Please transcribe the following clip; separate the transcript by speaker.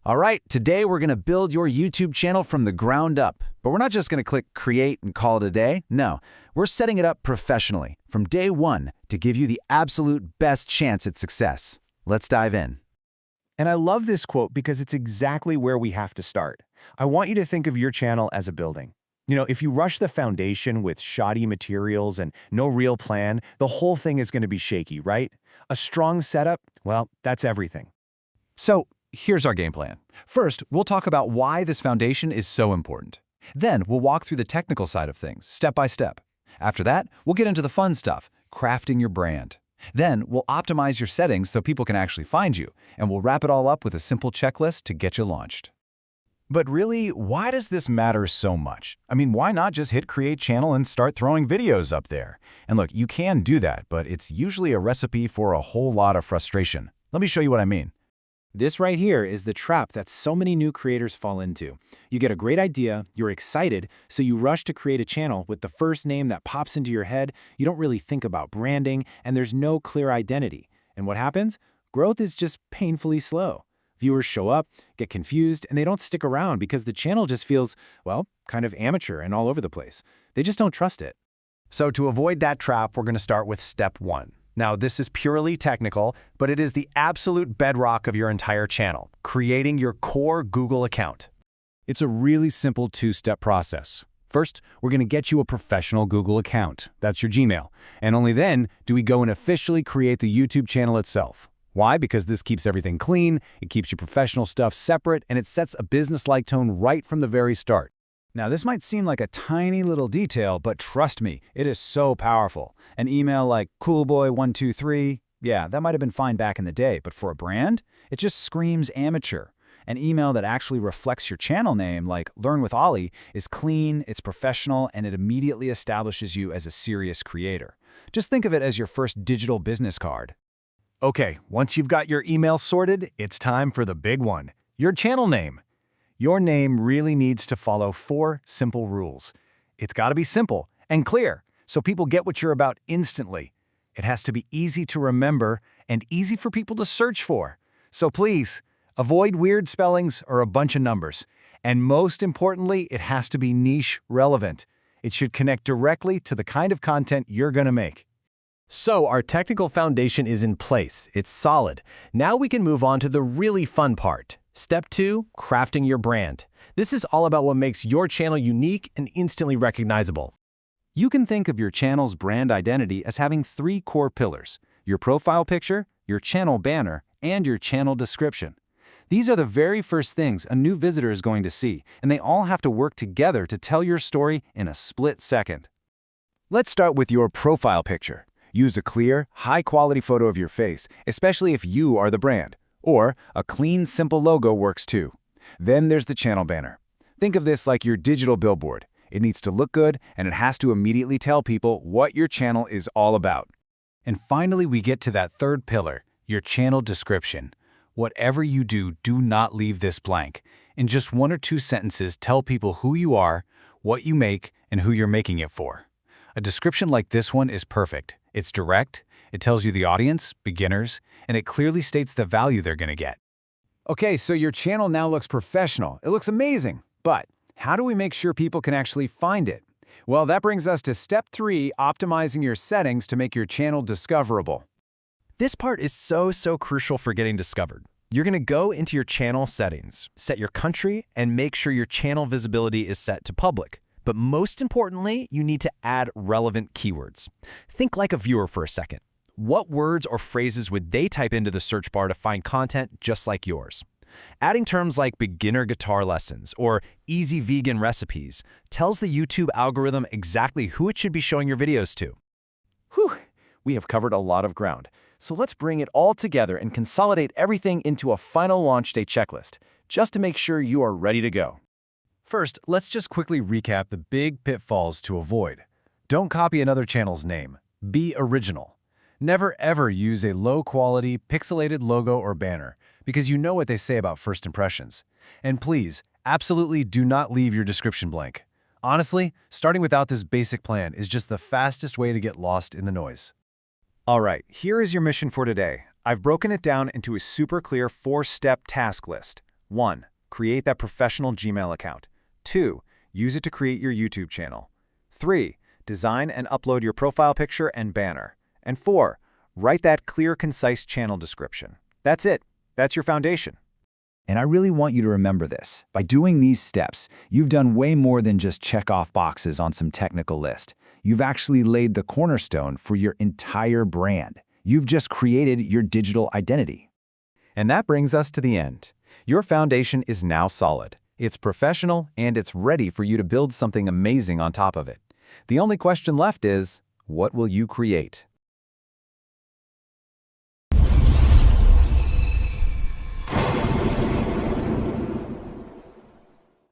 Speaker 1: All right, today we're going to build your YouTube channel from the ground up. But we're not just going to click create and call it a day. No, we're setting it up professionally from day one to give you the absolute best chance at success. Let's dive in.
Speaker 2: And I love this quote because it's exactly where we have to start. I want you to think of your channel as a building. If you rush the foundation with shoddy materials and no real plan, the whole thing is going to be shaky, right? A strong setup, well, that's everything.
Speaker 1: So here's our game plan. First, we'll talk about why this foundation is so important. Then we'll walk through the technical side of things, step by step. After that, we'll get into the fun stuff, crafting your brand. Then we'll optimize your settings so people can actually find you, and we'll wrap it all up with a simple checklist to get you launched. But really, why does this matter so much? I mean, why not just hit create channel and start throwing videos up there? And look, you can do that, but it's usually a recipe for a whole lot of frustration. Let me show you what I mean.
Speaker 2: This right here is the trap that so many new creators fall into. You get a great idea, you're excited, so you rush to create a channel with the first name that pops into your head. You don't really think about branding, and there's no clear identity. And what happens? Growth is just painfully slow. Viewers show up, get confused, and they don't stick around because the channel just feels, well, kind of amateur and all over the place. They just don't trust it.
Speaker 3: So to avoid that trap, we're going to start with step 1. Now, this is purely technical, but it is the absolute bedrock of your entire channel, creating your core Google account.
Speaker 1: It's a really simple two-step process. First, we're going to get you a professional Google account. That's your Gmail. And only then do we go and officially create the YouTube channel itself. Why? Because this keeps everything clean, it keeps your professional stuff separate, and it sets a business-like tone right from the very start. Now, this might seem like a tiny little detail, but trust me, it is so powerful. An email like coolboy123, yeah, that might have been fine back in the day, but for a brand, it just screams amateur. An email that actually reflects your channel name, like Learn with Ollie, is clean, it's professional, and it immediately establishes you as a serious creator. Just think of it as your first digital business card.
Speaker 3: Okay, once you've got your email sorted, it's time for the big one, your channel name. Your name really needs to follow 4 simple rules. It's got to be simple and clear, so people get what you're about instantly. It has to be easy to remember and easy for people to search for. So please, avoid weird spellings or a bunch of numbers. And most importantly, it has to be niche relevant. It should connect directly to the kind of content you're going to make.
Speaker 4: So our technical foundation is in place. It's solid. Now we can move on to the really fun part. Step 2, crafting your brand. This is all about what makes your channel unique and instantly recognizable.
Speaker 1: You can think of your channel's brand identity as having 3 core pillars: your profile picture, your channel banner, and your channel description. These are the very first things a new visitor is going to see, and they all have to work together to tell your story in a split second. Let's start with your profile picture. Use a clear, high-quality photo of your face, especially if you are the brand. Or a clean, simple logo works too. Then there's the channel banner. Think of this like your digital billboard. It needs to look good, and it has to immediately tell people what your channel is all about. And finally, we get to that third pillar, your channel description. Whatever you do, do not leave this blank. In just 1 or 2 sentences, tell people who you are, what you make, and who you're making it for. A description like this one is perfect. It's direct, it tells you the audience, beginners, and it clearly states the value they're going to get. Okay, so your channel now looks professional. It looks amazing. But how do we make sure people can actually find it? Well, that brings us to step 3, optimizing your settings to make your channel discoverable.
Speaker 4: This part is so crucial for getting discovered. You're going to go into your channel settings, set your country, and make sure your channel visibility is set to public. But most importantly, you need to add relevant keywords. Think like a viewer for a second. What words or phrases would they type into the search bar to find content just like yours? Adding terms like beginner guitar lessons or easy vegan recipes tells the YouTube algorithm exactly who it should be showing your videos to.
Speaker 2: Whew, we have covered a lot of ground. So let's bring it all together and consolidate everything into a final launch day checklist, just to make sure you are ready to go.
Speaker 1: First, let's just quickly recap the big pitfalls to avoid. Don't copy another channel's name. Be original. Never ever use a low-quality, pixelated logo or banner, because you know what they say about first impressions. And please, absolutely do not leave your description blank. Honestly, starting without this basic plan is just the fastest way to get lost in the noise. All right, here is your mission for today. I've broken it down into a super clear 4-step task list.
Speaker 4: 1. Create that professional Gmail account. 2. Use it to create your YouTube channel. 3. Design and upload your profile picture and banner. And 4. Write that clear, concise channel description. That's it. That's your foundation.
Speaker 1: And I really want you to remember this. By doing these steps, you've done way more than just check off boxes on some technical list. You've actually laid the cornerstone for your entire brand. You've just created your digital identity.
Speaker 3: And that brings us to the end. Your foundation is now solid. It's professional, and it's ready for you to build something amazing on top of it. The only question left is, what will you create?